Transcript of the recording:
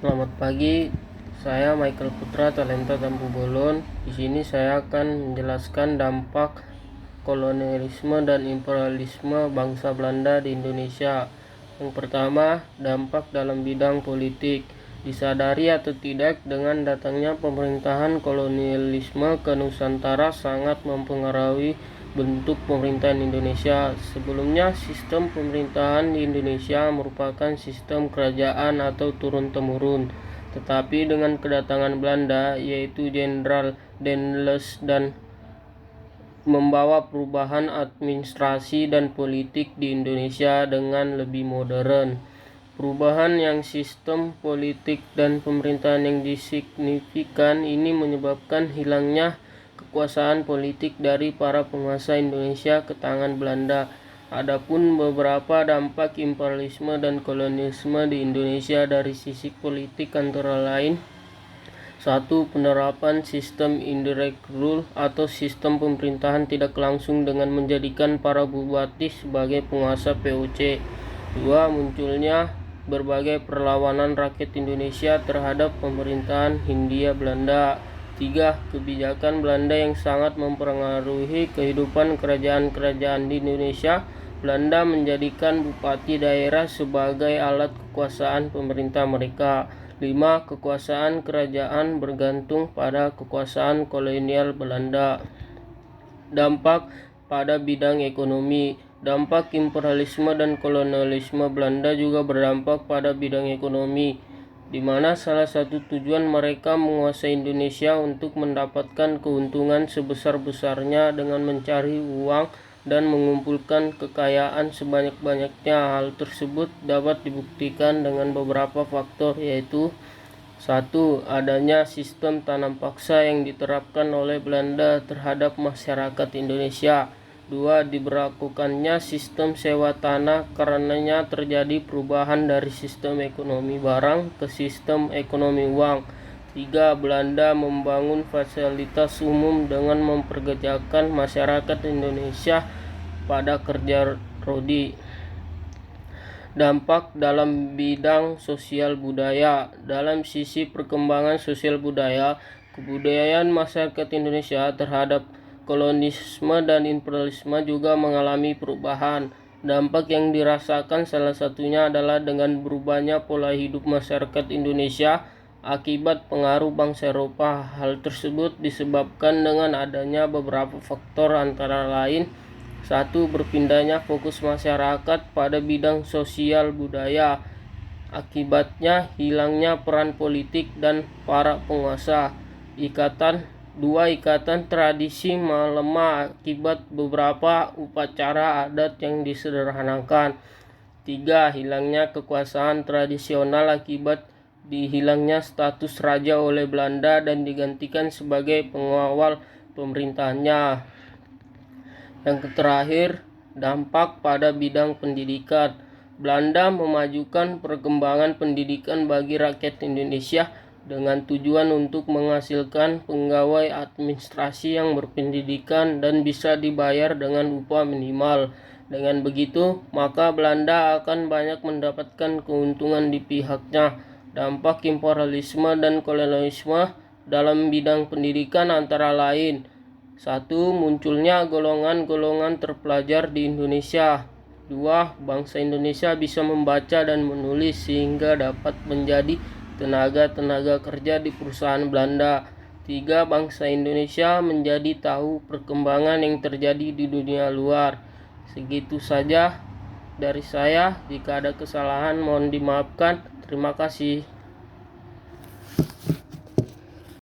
Selamat pagi, saya Michael Putra Talenta Tampu Bolon. Di sini saya akan menjelaskan dampak kolonialisme dan imperialisme bangsa Belanda di Indonesia. Yang pertama, dampak dalam bidang politik. Disadari atau tidak, dengan datangnya pemerintahan kolonialisme ke Nusantara sangat mempengaruhi bentuk pemerintahan Indonesia. Sebelumnya, sistem pemerintahan di Indonesia merupakan sistem kerajaan atau turun-temurun. Tetapi dengan kedatangan Belanda, yaitu Jenderal Daendels, dan membawa perubahan administrasi dan politik di Indonesia dengan lebih modern. Perubahan yang sistem politik dan pemerintahan yang signifikan ini menyebabkan hilangnya kekuasaan politik dari para penguasa Indonesia ke tangan Belanda. Adapun beberapa dampak imperialisme dan kolonialisme di Indonesia dari sisi politik antara lain: 1. Penerapan sistem indirect rule atau sistem pemerintahan tidak langsung dengan menjadikan para bupati sebagai penguasa POC. 2. Munculnya berbagai perlawanan rakyat Indonesia terhadap pemerintahan Hindia Belanda. 3. Kebijakan Belanda yang sangat mempengaruhi kehidupan kerajaan-kerajaan di Indonesia. Belanda menjadikan bupati daerah sebagai alat kekuasaan pemerintah mereka. 5. Kekuasaan kerajaan bergantung pada kekuasaan kolonial Belanda. Dampak pada bidang ekonomi. Dampak imperialisme dan kolonialisme Belanda juga berdampak pada bidang ekonomi, di mana salah satu tujuan mereka menguasai Indonesia untuk mendapatkan keuntungan sebesar-besarnya dengan mencari uang dan mengumpulkan kekayaan sebanyak-banyaknya. Hal tersebut dapat dibuktikan dengan beberapa faktor, yaitu: 1. Adanya sistem tanam paksa yang diterapkan oleh Belanda terhadap masyarakat Indonesia. 2. Diberlakukannya sistem sewa tanah, karenanya terjadi perubahan dari sistem ekonomi barang ke sistem ekonomi uang. 3. Belanda membangun fasilitas umum dengan memperkerjakan masyarakat Indonesia pada kerja rodi. Dampak dalam bidang sosial budaya. Dalam sisi perkembangan sosial budaya, kebudayaan masyarakat Indonesia terhadap kolonialisme dan imperialisme juga mengalami perubahan. Dampak yang dirasakan salah satunya adalah dengan berubahnya pola hidup masyarakat Indonesia akibat pengaruh bangsa Eropa. Hal tersebut disebabkan dengan adanya beberapa faktor, antara lain: 1. Berpindahnya fokus masyarakat pada bidang sosial budaya. Akibatnya hilangnya peran politik dan para penguasa. 2. Ikatan tradisi melemah akibat beberapa upacara adat yang disederhanakan. 3. Hilangnya kekuasaan tradisional akibat dihilangnya status raja oleh Belanda dan digantikan sebagai pengawal pemerintahannya. Yang terakhir, dampak pada bidang pendidikan. Belanda memajukan perkembangan pendidikan bagi rakyat Indonesia dengan tujuan untuk menghasilkan pegawai administrasi yang berpendidikan dan bisa dibayar dengan upah minimal. Dengan begitu, maka Belanda akan banyak mendapatkan keuntungan di pihaknya. Dampak imperialisme dan kolonialisme dalam bidang pendidikan antara lain: 1. Munculnya golongan-golongan terpelajar di Indonesia. 2. Bangsa Indonesia bisa membaca dan menulis sehingga dapat menjadi tenaga kerja di perusahaan Belanda. 3. Bangsa Indonesia menjadi tahu perkembangan yang terjadi di dunia luar. Segitu saja dari saya. Jika ada kesalahan mohon dimaafkan. Terima kasih.